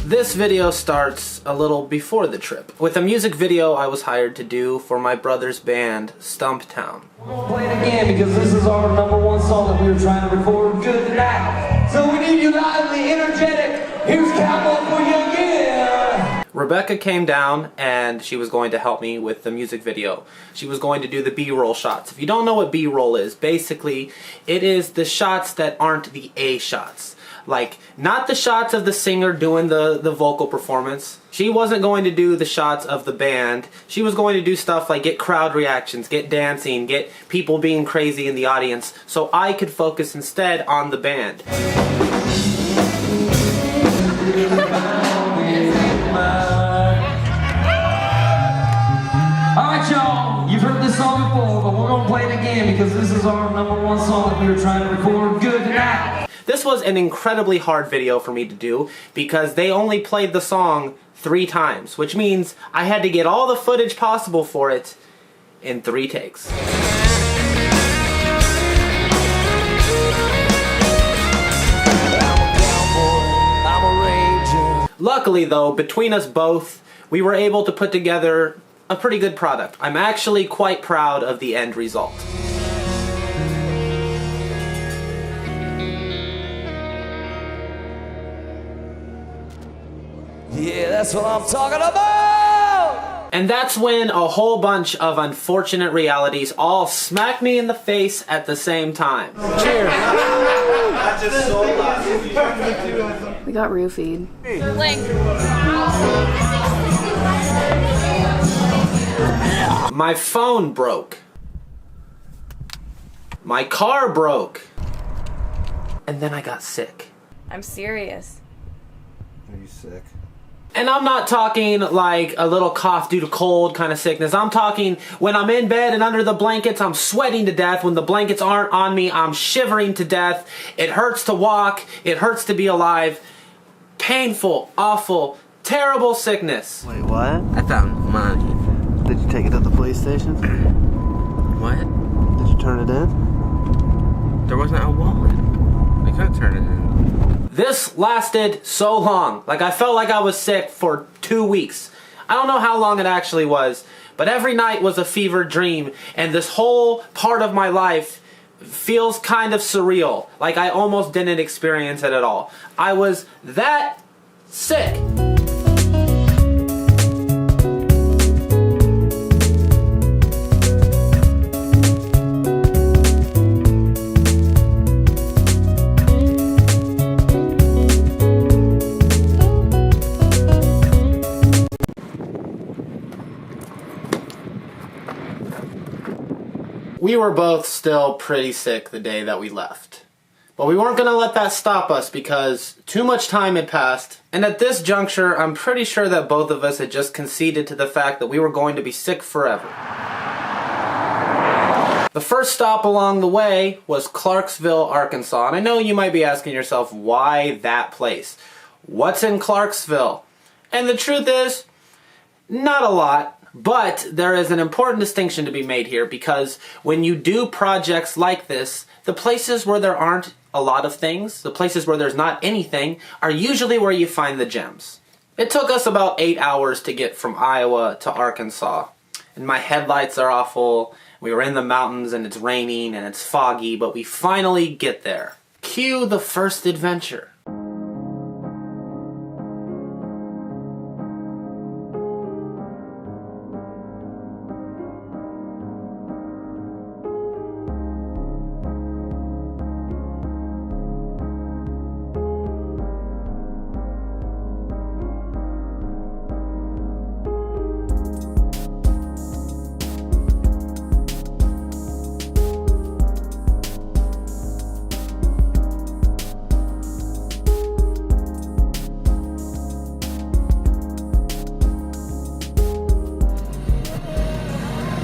This video starts a little before the trip, with a music video I was hired to do for my brother's band, Stumptown. We're gonna play it again because this is our #1 song that we were trying to record good tonight. So we need you lively, energetic. Here's Cowboy for you again. Rebecca came down and she was going to help me with the music video. She was going to do the B-roll shots. If you don't know what B-roll is, basically it is the shots that aren't the A shots. Like, not the shots of the singer doing the vocal performance. She wasn't going to do the shots of the band. She was going to do stuff like get crowd reactions, get dancing, get people being crazy in the audience, so I could focus instead on the band. Alright y'all, you've heard this song before, but we're gonna play it again because this is our #1 song that we were trying to record good tonight. This was an incredibly hard video for me to do because they only played the song 3 times, which means I had to get all the footage possible for it in 3 takes. Luckily though, between us both, we were able to put together a pretty good product. I'm actually quite proud of the end result. Yeah, that's what I'm talking about! And that's when a whole bunch of unfortunate realities all smacked me in the face at the same time. Cheers! We got roofied. My phone broke. My car broke. And then I got sick. I'm serious. Are you sick? And I'm not talking like a little cough due to cold kind of sickness. I'm talking when I'm in bed and under the blankets, I'm sweating to death. When the blankets aren't on me, I'm shivering to death. It hurts to walk. It hurts to be alive. Painful, awful, terrible sickness. Wait, what? I found money. Did you take it to the police station? What? Did you turn it in? There wasn't a wallet. I couldn't turn it in. This lasted so long. Like, I felt like I was sick for 2 weeks. I don't know how long it actually was, but every night was a fever dream, and this whole part of my life feels kind of surreal. Like I almost didn't experience it at all. I was that sick. We were both still pretty sick the day that we left. But we weren't going to let that stop us because too much time had passed. And at this juncture, I'm pretty sure that both of us had just conceded to the fact that we were going to be sick forever. The first stop along the way was Clarksville, Arkansas. And I know you might be asking yourself, why that place? What's in Clarksville? And the truth is, not a lot. But there is an important distinction to be made here because when you do projects like this, the places where there aren't a lot of things, the places where there's not anything, are usually where you find the gems. It took us about 8 hours to get from Iowa to Arkansas. And my headlights are awful. We were in the mountains and it's raining and it's foggy, but we finally get there. Cue the first adventure.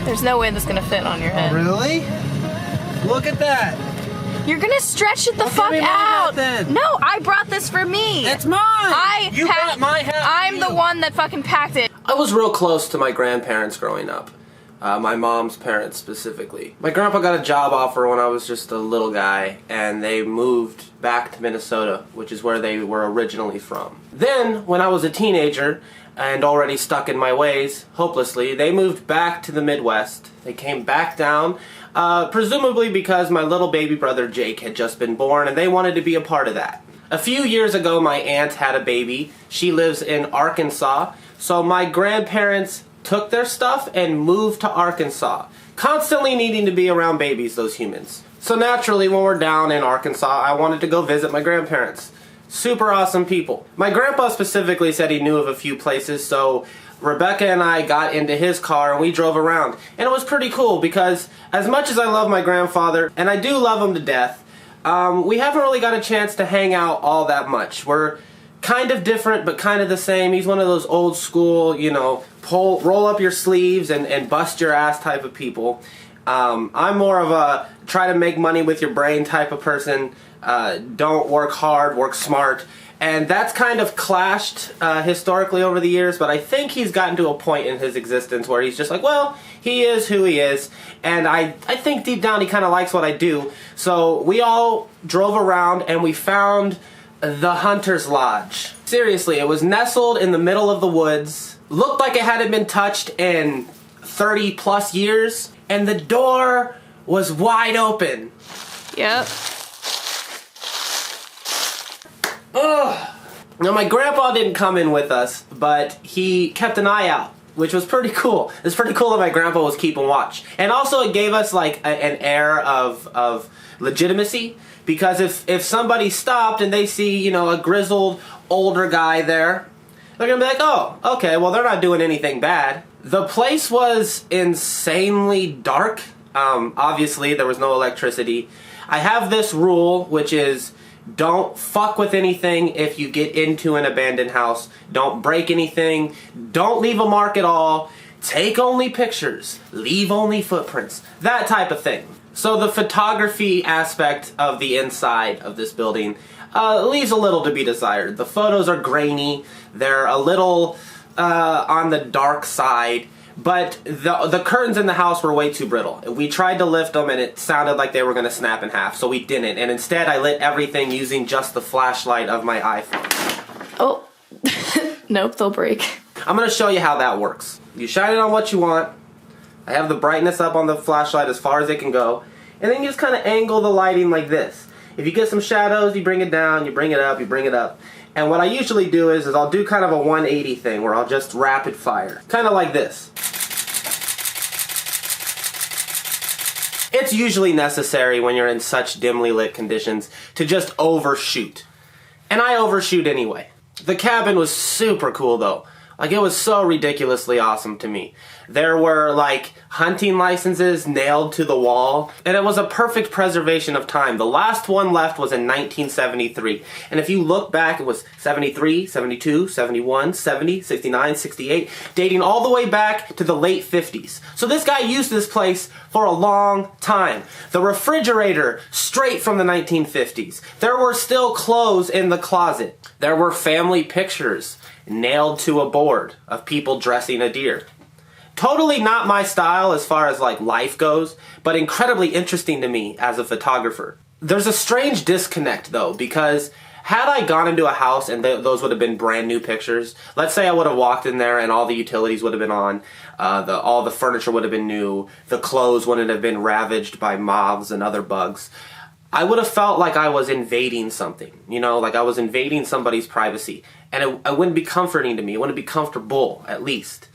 There's no way this is gonna fit on your head. Really? Look at that! You're gonna stretch it the fuck give me my hat out! then. No, I brought this for me! It's mine! You brought my hat for I'm you. the one that fucking packed it. I was real close to my grandparents growing up, My mom's parents specifically. My grandpa got a job offer when I was just a little guy, and they moved back to Minnesota, which is where they were originally from. Then, when I was a teenager, and already stuck in my ways, hopelessly, they moved back to the Midwest. They came back down, presumably because my little baby brother Jake had just been born, and they wanted to be a part of that. A few years ago, my aunt had a baby. She lives in Arkansas, so my grandparents took their stuff and moved to Arkansas, constantly needing to be around babies, those humans. So naturally, when we're down in Arkansas, I wanted to go visit my grandparents. Super awesome people. My grandpa specifically said he knew of a few places, so Rebecca and I got into his car and we drove around. And it was pretty cool because as much as I love my grandfather, and I do love him to death, we haven't really got a chance to hang out all that much. We're kind of different, but kind of the same. He's one of those old school, you know, roll up your sleeves and bust your ass type of people. I'm more of a try to make money with your brain type of person. Don't work hard, work smart. And that's kind of clashed historically over the years, but I think he's gotten to a point in his existence where he's just like, well, he is who he is, and I think deep down he kind of likes what I do. So we all drove around and we found the Hunter's Lodge. Seriously, it was nestled in the middle of the woods, looked like it hadn't been touched in 30 plus years, and the door was wide open. Yep. Ugh. Now my grandpa didn't come in with us, but he kept an eye out, which was pretty cool. It's pretty cool that my grandpa was keeping watch. And also it gave us like an air of legitimacy, because if somebody stopped and they see, you know, a grizzled older guy there, they're gonna be like, oh, okay, well they're not doing anything bad. The place was insanely dark. Obviously there was no electricity. I have this rule, which is don't fuck with anything if you get into an abandoned house. Don't break anything. Don't leave a mark at all. Take only pictures. Leave only footprints. That type of thing. So the photography aspect of the inside of this building leaves a little to be desired. The photos are grainy. They're a little on the dark side. But the curtains in the house were way too brittle. We tried to lift them and it sounded like they were going to snap in half, so we didn't. And instead I lit everything using just the flashlight of my iPhone. Oh, nope, they'll break. I'm going to show you how that works. You shine it on what you want. I have the brightness up on the flashlight as far as it can go. And then you just kind of angle the lighting like this. If you get some shadows, you bring it down, you bring it up, you bring it up. And what I usually do is I'll do kind of a 180 thing where I'll just rapid fire. Kind of like this. It's usually necessary when you're in such dimly lit conditions to just overshoot. And I overshoot anyway. The cabin was super cool though. Like, it was so ridiculously awesome to me. There were, like, hunting licenses nailed to the wall, and it was a perfect preservation of time. The last one left was in 1973. And if you look back, it was 73, 72, 71, 70, 69, 68, dating all the way back to the late 50s. So this guy used this place for a long time. The refrigerator, straight from the 1950s. There were still clothes in the closet. There were family pictures nailed to a board of people dressing a deer. Totally not my style as far as like life goes, but incredibly interesting to me as a photographer. There's a strange disconnect though, because had I gone into a house and those would have been brand new pictures, let's say I would have walked in there and all the utilities would have been on, all the furniture would have been new, the clothes wouldn't have been ravaged by moths and other bugs, I would have felt like I was invading something, you know, like I was invading somebody's privacy. And it wouldn't be comforting to me. It wouldn't be comfortable, at least.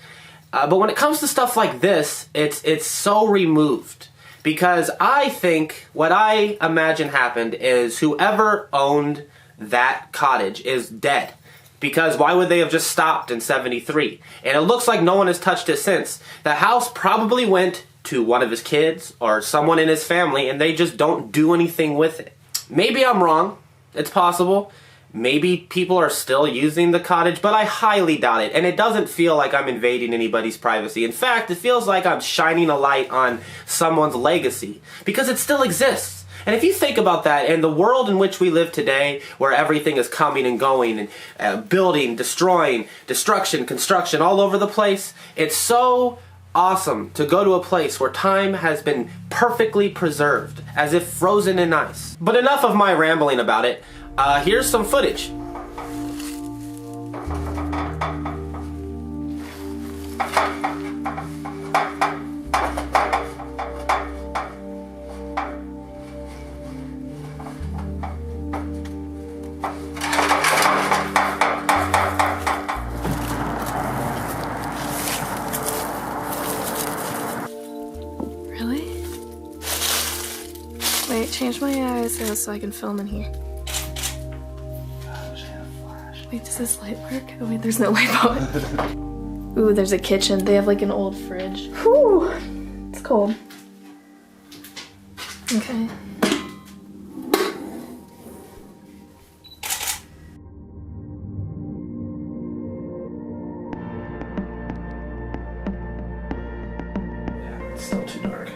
But when it comes to stuff like this, it's so removed. Because I think what I imagine happened is whoever owned that cottage is dead. Because why would they have just stopped in 73? And it looks like no one has touched it since. The house probably went to one of his kids or someone in his family and they just don't do anything with it. Maybe I'm wrong. It's possible. Maybe people are still using the cottage, but I highly doubt it. And it doesn't feel like I'm invading anybody's privacy. In fact, it feels like I'm shining a light on someone's legacy, because it still exists. And if you think about that, in the world in which we live today, where everything is coming and going, and building, destroying, destruction, construction, all over the place, it's so awesome to go to a place where time has been perfectly preserved, as if frozen in ice. But enough of my rambling about it. Here's some footage. Really? Wait, change my ISO so I can film in here. Wait, does this light work? Oh wait, there's no light on. Ooh, there's a kitchen. They have like an old fridge. Whew! It's cold. Okay. It's still too dark.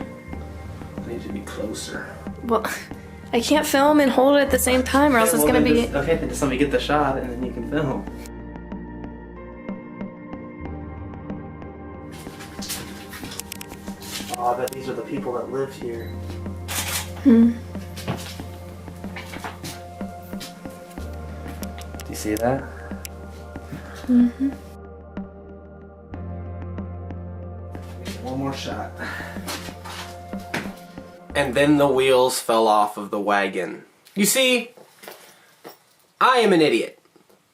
I need to be closer. Well, I can't film and hold it at the same time or else it's gonna be... Okay, then just let me get the shot and then you can film. Oh, I bet these are the people that live here. Hmm. Do you see that? Mm-hmm. One more shot. And then the wheels fell off of the wagon. You see, I am an idiot.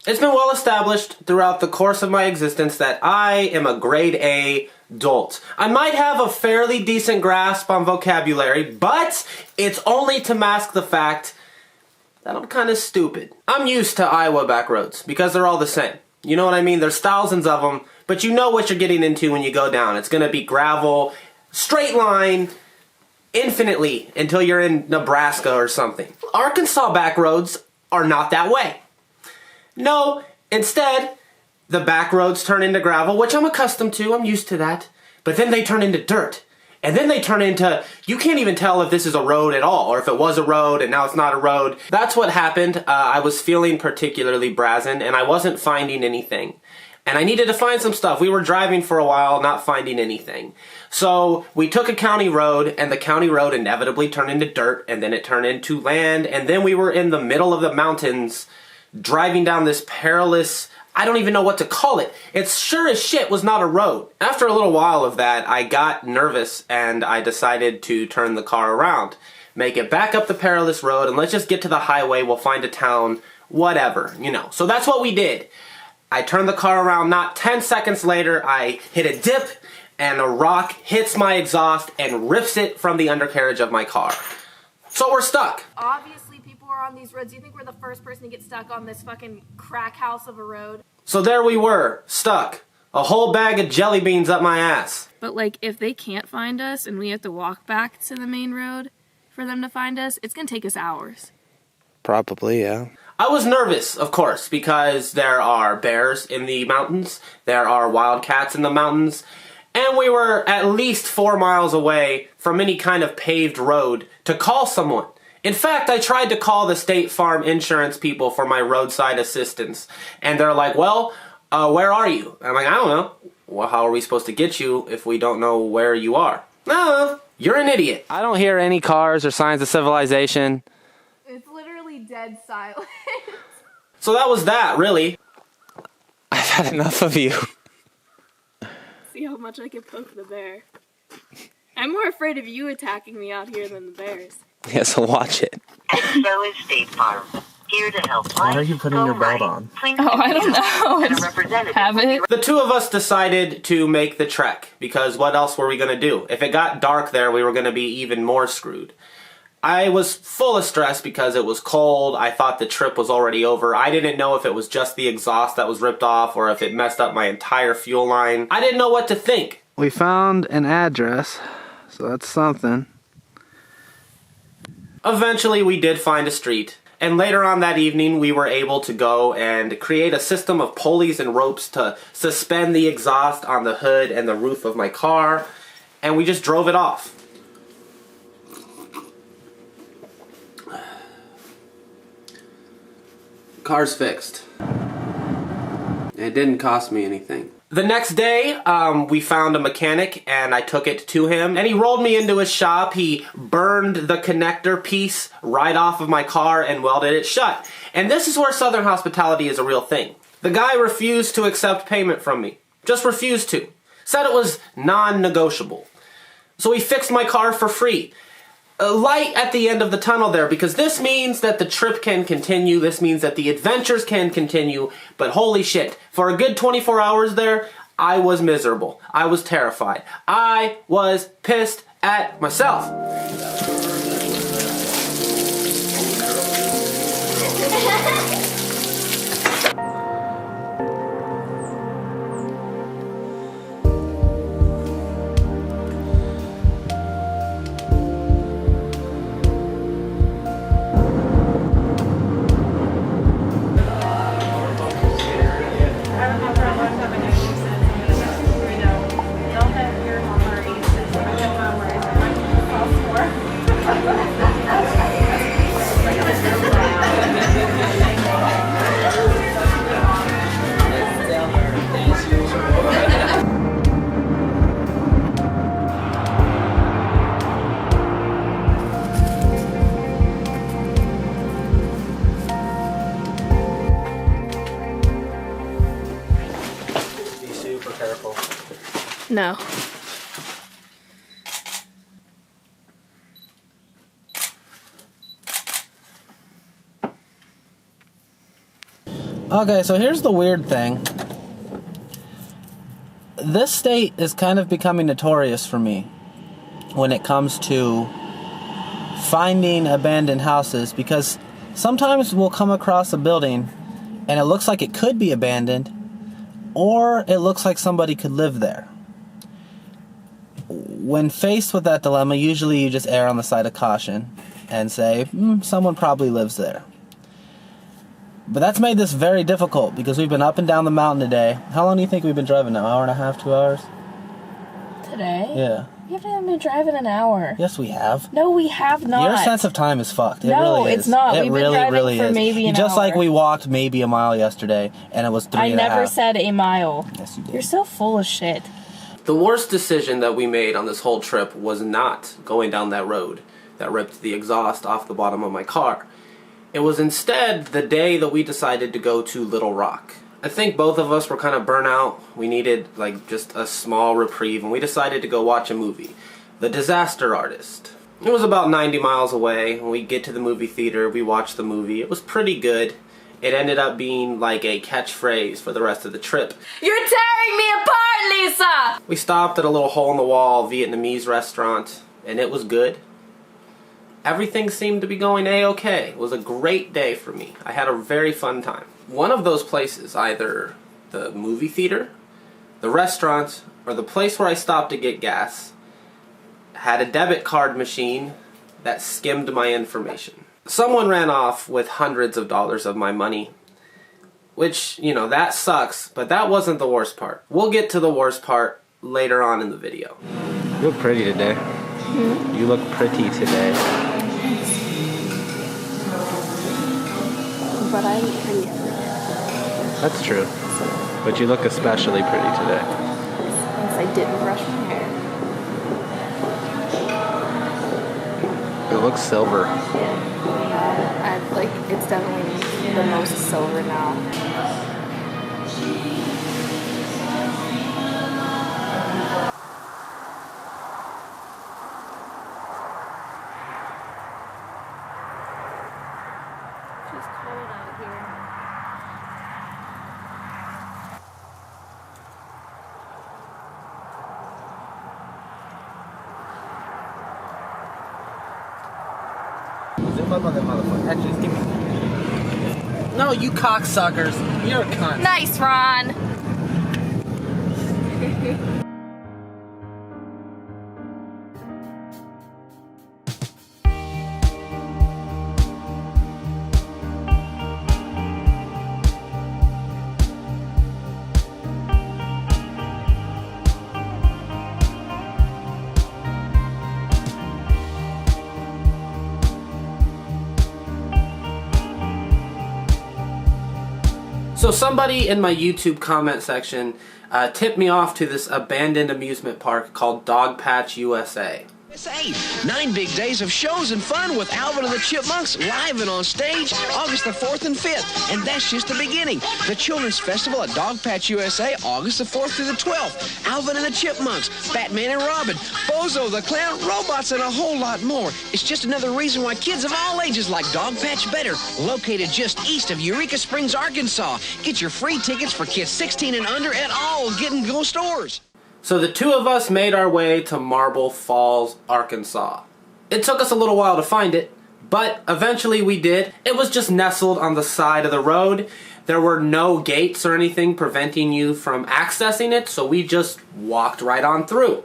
It's been well established throughout the course of my existence that I am a grade A dolt. I might have a fairly decent grasp on vocabulary, but it's only to mask the fact that I'm kind of stupid. I'm used to Iowa back roads because they're all the same. You know what I mean? There's thousands of them, but you know what you're getting into when you go down. It's going to be gravel, straight line, infinitely until you're in Nebraska or something. Arkansas back roads are not that way. No, instead, the back roads turn into gravel, which I'm accustomed to, I'm used to that. But then they turn into dirt. And then they turn into, you can't even tell if this is a road at all, or if it was a road and now it's not a road. That's what happened. I was feeling particularly brazen and I wasn't finding anything. And I needed to find some stuff. We were driving for a while, not finding anything. So we took a county road, and the county road inevitably turned into dirt, and then it turned into land, and then we were in the middle of the mountains, driving down this perilous, I don't even know what to call it. It sure as shit was not a road. After a little while of that, I got nervous, and I decided to turn the car around. Make it back up the perilous road, and let's just get to the highway, we'll find a town, whatever, you know. So that's what we did. I turned the car around, not 10 seconds later, I hit a dip, and a rock hits my exhaust and rips it from the undercarriage of my car. So we're stuck. Obviously, people are on these roads. You think we're the first person to get stuck on this fucking crack house of a road? So there we were, stuck. A whole bag of jelly beans up my ass. But like, if they can't find us and we have to walk back to the main road for them to find us, it's gonna take us hours. Probably, yeah. I was nervous, of course, because there are bears in the mountains, there are wildcats in the mountains, and we were at least 4 miles away from any kind of paved road to call someone. In fact, I tried to call the State Farm insurance people for my roadside assistance, and they're like, well, where are you? I'm like, I don't know. Well, how are we supposed to get you if we don't know where you are? No, you're an idiot. I don't hear any cars or signs of civilization. It's literally dead silent. So that was that, really. I've had enough of you. See how much I can poke the bear. I'm more afraid of you attacking me out here than the bears. Yeah, so watch it. And so is State Farm. Here to help. Why are you putting your belt on? Oh, I don't know. Just have it. The two of us decided to make the trek, because what else were we going to do? If it got dark there, we were going to be even more screwed. I was full of stress because it was cold. I thought the trip was already over. I didn't know if it was just the exhaust that was ripped off or if it messed up my entire fuel line. I didn't know what to think. We found an address, so that's something. Eventually, we did find a street. And later on that evening, we were able to go and create a system of pulleys and ropes to suspend the exhaust on the hood and the roof of my car. And we just drove it off. Car's fixed. It didn't cost me anything. The next day, we found a mechanic and I took it to him and he rolled me into his shop. He burned the connector piece right off of my car and welded it shut. And this is where Southern hospitality is a real thing. The guy refused to accept payment from me. Just refused to. Said it was non-negotiable. So he fixed my car for free. A light at the end of the tunnel there, because this means that the trip can continue. This means that the adventures can continue. But holy shit, for a good 24 hours there, I was miserable. I was terrified. I was pissed at myself. Be super careful. No. Okay, so here's the weird thing. This state is kind of becoming notorious for me when it comes to finding abandoned houses, because sometimes we'll come across a building and it looks like it could be abandoned, or it looks like somebody could live there. When faced with that dilemma, usually you just err on the side of caution and say, someone probably lives there. But that's made this very difficult because we've been up and down the mountain today. How long do you think we've been driving now? Hour and a half, 2 hours? Today? Yeah. We haven't even been driving an hour. Yes, we have. No, we have not. Your sense of time is fucked. It No, really is. it's not. It We've been really, driving really for is. maybe an Just like hour. we walked maybe a mile yesterday, and it was 3 I and a never half. said a mile. Yes, you did. You're so full of shit. The worst decision that we made on this whole trip was not going down that road that ripped the exhaust off the bottom of my car. It was instead the day that we decided to go to Little Rock. I think both of us were kind of burnt out. We needed like just a small reprieve, and we decided to go watch a movie, The Disaster Artist. It was about 90 miles away. When we get to the movie theater, we watched the movie. It was pretty good. It ended up being like a catchphrase for the rest of the trip. You're tearing me apart, Lisa! We stopped at a little hole-in-the-wall Vietnamese restaurant, and it was good. Everything seemed to be going A-okay. It was a great day for me. I had a very fun time. One of those places, either the movie theater, the restaurant, or the place where I stopped to get gas, had a debit card machine that skimmed my information. Someone ran off with hundreds of dollars of my money, which, you know, that sucks, but that wasn't the worst part. We'll get to the worst part later on in the video. You look pretty today. You look pretty today. But I'm pretty every day. That's true. But you look especially pretty today. Since I didn't brush my hair. It looks silver. I've like, it's definitely the most silver now. It's cold out here. Zoom up on that motherfucker. Actually, just give me. No, you cocksuckers. You're a cunt. Nice, Ron! So somebody in my YouTube comment section tipped me off to this abandoned amusement park called Dogpatch USA. 9 big days of shows and fun with Alvin and the Chipmunks live and on stage August the 4th and 5th. And that's just the beginning. The Children's Festival at Dogpatch USA, August the 4th through the 12th. Alvin and the Chipmunks, Batman and Robin, Bozo the Clown, robots, and a whole lot more. It's just another reason why kids of all ages like Dogpatch better. Located just east of Eureka Springs, Arkansas. Get your free tickets for kids 16 and under at all Get and Go stores. So the two of us made our way to Marble Falls, Arkansas. It took us a little while to find it, but eventually we did. It was just nestled on the side of the road. There were no gates or anything preventing you from accessing it, so we just walked right on through.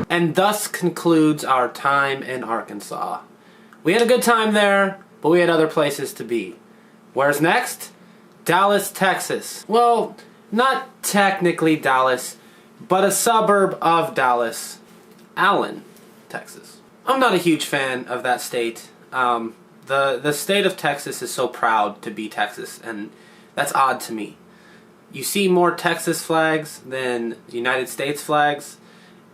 And thus concludes our time in Arkansas. We had a good time there, but we had other places to be. Where's next? Dallas, Texas. Well, not technically Dallas, but a suburb of Dallas. Allen, Texas. I'm not a huge fan of that state. The state of Texas is so proud to be Texas, and that's odd to me. You see more Texas flags than United States flags.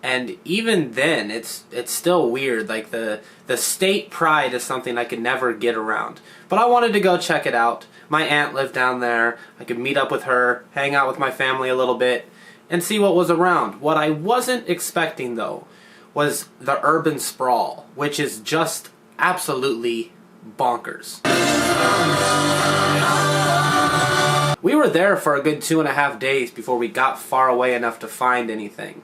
And even then, it's still weird. Like, the state pride is something I could never get around. But I wanted to go check it out. My aunt lived down there. I could meet up with her, hang out with my family a little bit, and see what was around. What I wasn't expecting, though, was the urban sprawl, which is just absolutely bonkers. We were there for a good 2.5 days before we got far away enough to find anything.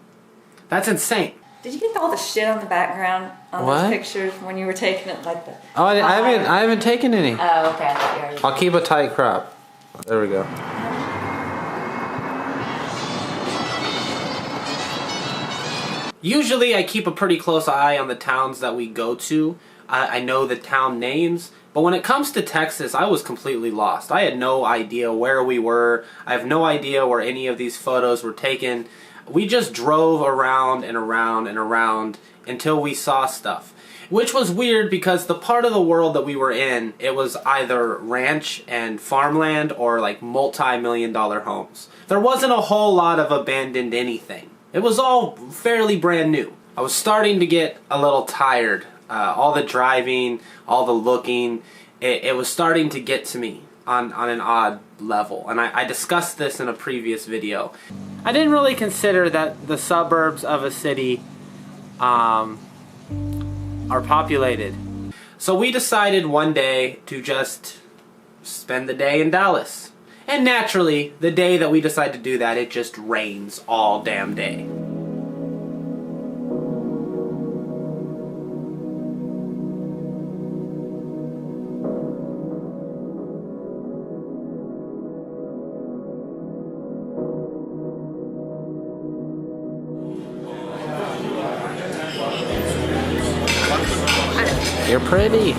That's insane. Did you get all the shit on the background on those pictures when you were taking it like the? Oh, I haven't taken any. Oh, okay. I thought you already I'll keep a tight crop. There we go. Usually I keep a pretty close eye on the towns that we go to. I know the town names, but when it comes to Texas, I was completely lost. I had no idea where we were. I have no idea where any of these photos were taken. We just drove around and around and around until we saw stuff. Which was weird because the part of the world that we were in, it was either ranch and farmland or like multi-million-dollar homes. There wasn't a whole lot of abandoned anything. It was all fairly brand new. I was starting to get a little tired. All the driving, all the looking, it was starting to get to me on an odd level. And I discussed this in a previous video. I didn't really consider that the suburbs of a city are populated. So we decided one day to just spend the day in Dallas. And naturally, the day that we decide to do that, it just rains all damn day. You're pretty.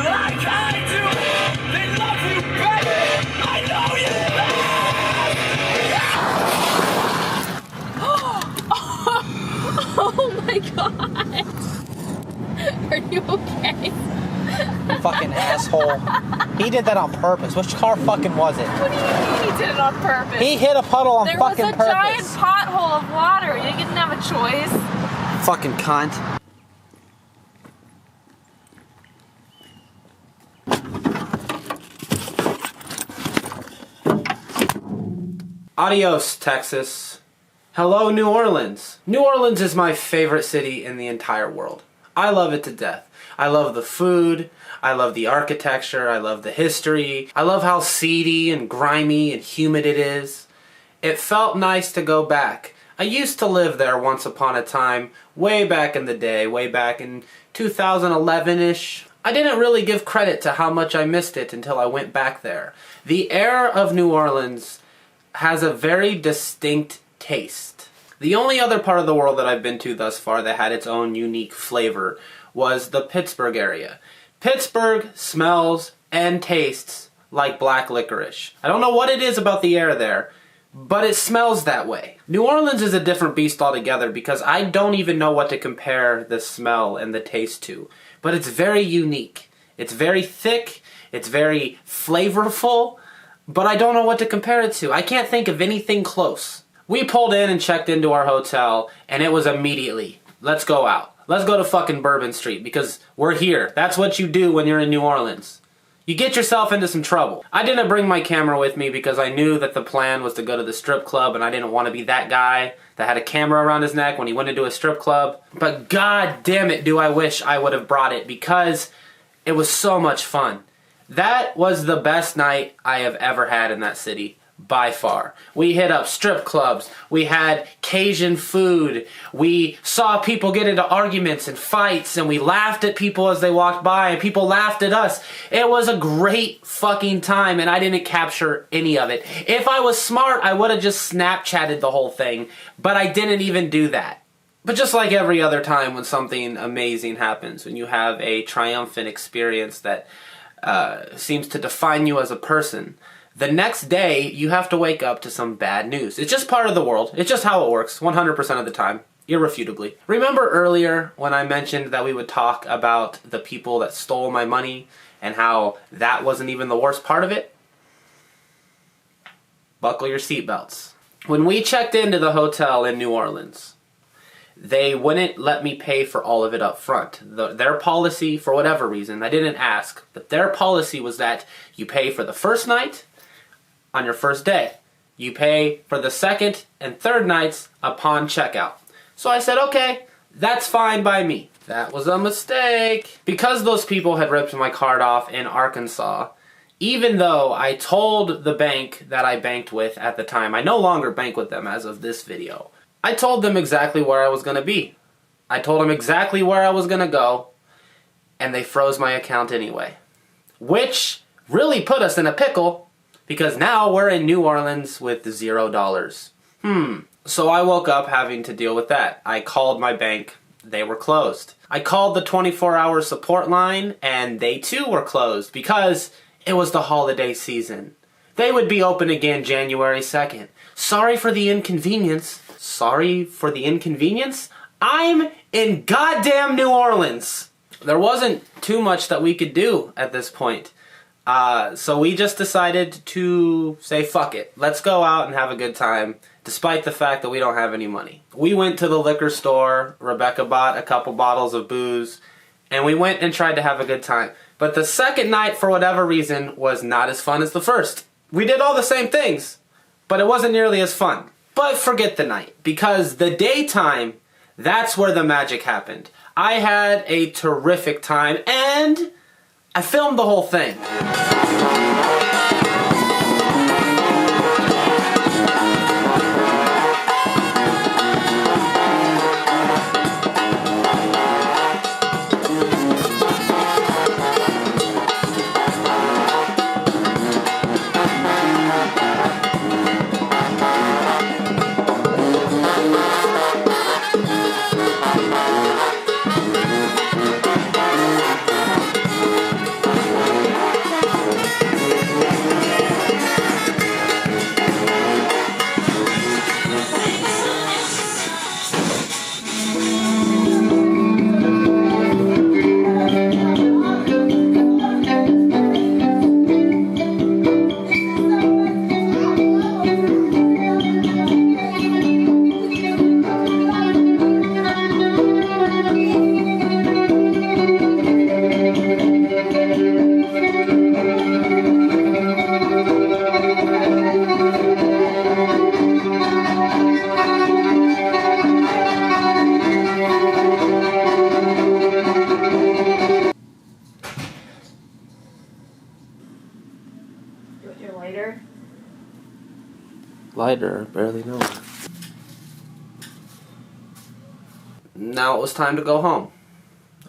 Like I do, they love you He did that on purpose. Which car fucking was it? What do you mean he did it on purpose? He hit a puddle on there fucking was a purpose. giant pothole of water. You didn't have a choice. Fucking cunt. Adios, Texas. Hello, New Orleans. New Orleans is my favorite city in the entire world. I love it to death. I love the food. I love the architecture. I love the history. I love how seedy and grimy and humid it is. It felt nice to go back. I used to live there once upon a time, way back in the day, way back in 2011-ish. I didn't really give credit to how much I missed it until I went back there. The air of New Orleans has a very distinct taste. The only other part of the world that I've been to thus far that had its own unique flavor was the Pittsburgh area. Pittsburgh smells and tastes like black licorice. I don't know what it is about the air there, but it smells that way. New Orleans is a different beast altogether because I don't even know what to compare the smell and the taste to. But it's very unique. It's very thick, it's very flavorful, but I don't know what to compare it to. I can't think of anything close. We pulled in and checked into our hotel, and it was immediately, let's go out. Let's go to fucking Bourbon Street, because we're here. That's what you do when you're in New Orleans. You get yourself into some trouble. I didn't bring my camera with me because I knew that the plan was to go to the strip club, and I didn't want to be that guy that had a camera around his neck when he went into a strip club. But god damn it, do I wish I would have brought it, because it was so much fun. That was the best night I have ever had in that city, by far. We hit up strip clubs, we had Cajun food, we saw people get into arguments and fights, and we laughed at people as they walked by, and people laughed at us. It was a great fucking time, and I didn't capture any of it. If I was smart, I would have just Snapchatted the whole thing, but I didn't even do that. But just like every other time when something amazing happens, when you have a triumphant experience that seems to define you as a person, the next day you have to wake up to some bad news. It's just part of the world. It's just how it works 100% of the time, irrefutably. Remember earlier when I mentioned that we would talk about the people that stole my money and how that wasn't even the worst part of it? Buckle your seatbelts. When we checked into the hotel in New Orleans, they wouldn't let me pay for all of it up front. Their policy, for whatever reason, I didn't ask, but their policy was that you pay for the first night on your first day. You pay for the second and third nights upon checkout. So I said, okay, that's fine by me. That was a mistake. Because those people had ripped my card off in Arkansas, even though I told the bank that I banked with at the time, I no longer bank with them as of this video, I told them exactly where I was going to be. I told them exactly where I was going to go, and they froze my account anyway. Which really put us in a pickle, because now we're in New Orleans with $0. So I woke up having to deal with that. I called my bank. They were closed. I called the 24-hour support line, and they too were closed because it was the holiday season. They would be open again January 2nd. Sorry for the inconvenience. Sorry for the inconvenience? I'm in goddamn New Orleans. There wasn't too much that we could do at this point. So we just decided to say, fuck it. Let's go out and have a good time, despite the fact that we don't have any money. We went to the liquor store. Rebecca bought a couple bottles of booze, and we went and tried to have a good time. But the second night, for whatever reason, was not as fun as the first. We did all the same things, but it wasn't nearly as fun. But forget the night, because the daytime, that's where the magic happened. I had a terrific time, and I filmed the whole thing. Your lighter? Lighter, barely know her. Now it was time to go home.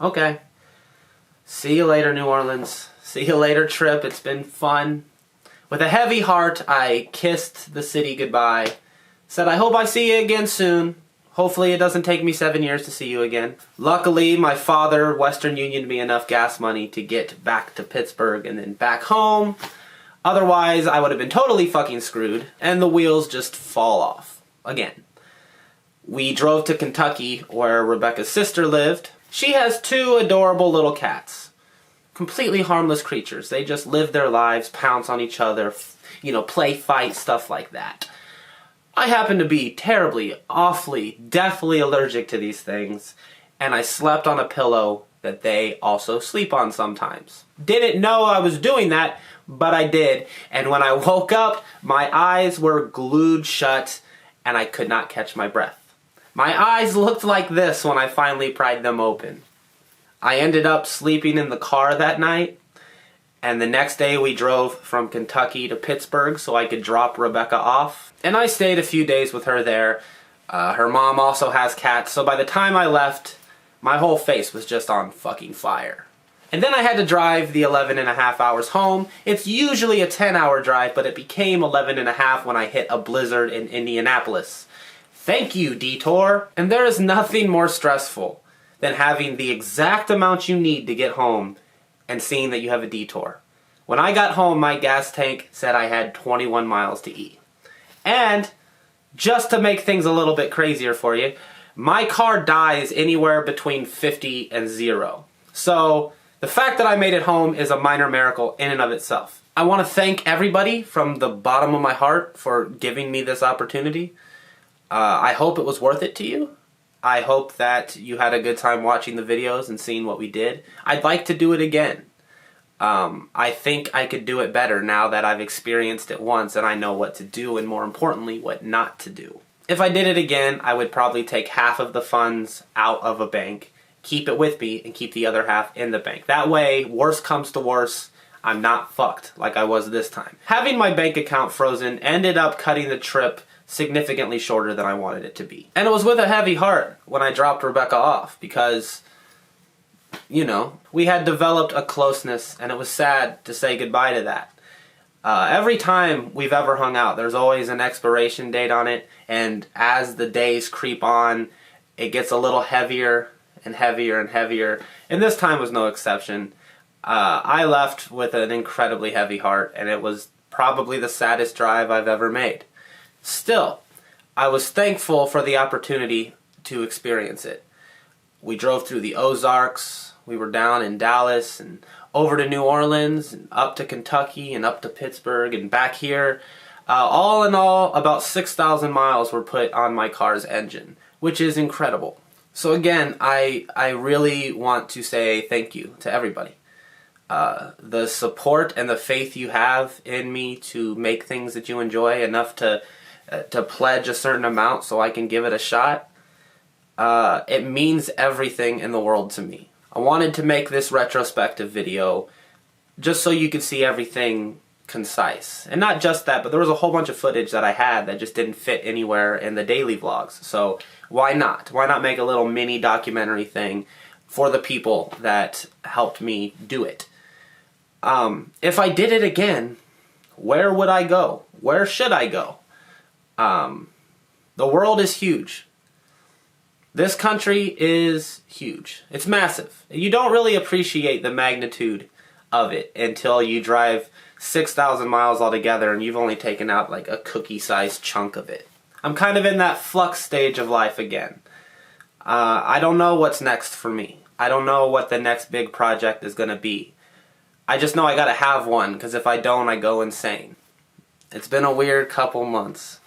Okay. See you later, New Orleans. See you later, trip. It's been fun. With a heavy heart, I kissed the city goodbye. Said, I hope I see you again soon. Hopefully it doesn't take me 7 years to see you again. Luckily, my father Western Unioned me enough gas money to get back to Pittsburgh and then back home. Otherwise, I would have been totally fucking screwed, and the wheels just fall off. Again. We drove to Kentucky, where Rebecca's sister lived. She has 2 adorable little cats. Completely harmless creatures. They just live their lives, pounce on each other, play fight, stuff like that. I happen to be terribly, awfully, deathly allergic to these things, and I slept on a pillow that they also sleep on sometimes. Didn't know I was doing that, but I did, and when I woke up, my eyes were glued shut, and I could not catch my breath. My eyes looked like this when I finally pried them open. I ended up sleeping in the car that night, and the next day we drove from Kentucky to Pittsburgh so I could drop Rebecca off. And I stayed a few days with her there. Her mom also has cats, so by the time I left, my whole face was just on fucking fire. And then I had to drive the 11 and a half hours home. It's usually a 10-hour drive, but it became 11 and a half when I hit a blizzard in Indianapolis. Thank you, detour! And there is nothing more stressful than having the exact amount you need to get home and seeing that you have a detour. When I got home, my gas tank said I had 21 miles to eat. And, just to make things a little bit crazier for you, my car dies anywhere between 50 and 0. So, the fact that I made it home is a minor miracle in and of itself. I want to thank everybody from the bottom of my heart for giving me this opportunity. I hope it was worth it to you. I hope that you had a good time watching the videos and seeing what we did. I'd like to do it again. I think I could do it better now that I've experienced it once and I know what to do and, more importantly, what not to do. If I did it again, I would probably take half of the funds out of a bank, keep it with me, and keep the other half in the bank. That way, worst comes to worst, I'm not fucked like I was this time. Having my bank account frozen ended up cutting the trip significantly shorter than I wanted it to be. And it was with a heavy heart when I dropped Rebecca off because, we had developed a closeness and it was sad to say goodbye to that. Every time we've ever hung out, there's always an expiration date on it, and as the days creep on, it gets a little heavier and heavier and heavier, and this time was no exception. I left with an incredibly heavy heart, and it was probably the saddest drive I've ever made. Still, I was thankful for the opportunity to experience it. We drove through the Ozarks, we were down in Dallas, and over to New Orleans, and up to Kentucky, and up to Pittsburgh, and back here. All in all, about 6,000 miles were put on my car's engine, which is incredible. So again, I really want to say thank you to everybody. The support and the faith you have in me to make things that you enjoy enough to pledge a certain amount so I can give it a shot, it means everything in the world to me. I wanted to make this retrospective video just so you could see everything concise. And not just that, but there was a whole bunch of footage that I had that just didn't fit anywhere in the daily vlogs. So why not? Why not make a little mini documentary thing for the people that helped me do it? If I did it again, where would I go? Where should I go? The world is huge. This country is huge. It's massive. You don't really appreciate the magnitude of it until you drive 6,000 miles altogether and you've only taken out like a cookie-sized chunk of it. I'm kind of in that flux stage of life again. I don't know what's next for me. I don't know what the next big project is going to be. I just know I gotta have one, because if I don't, I go insane. It's been a weird couple months.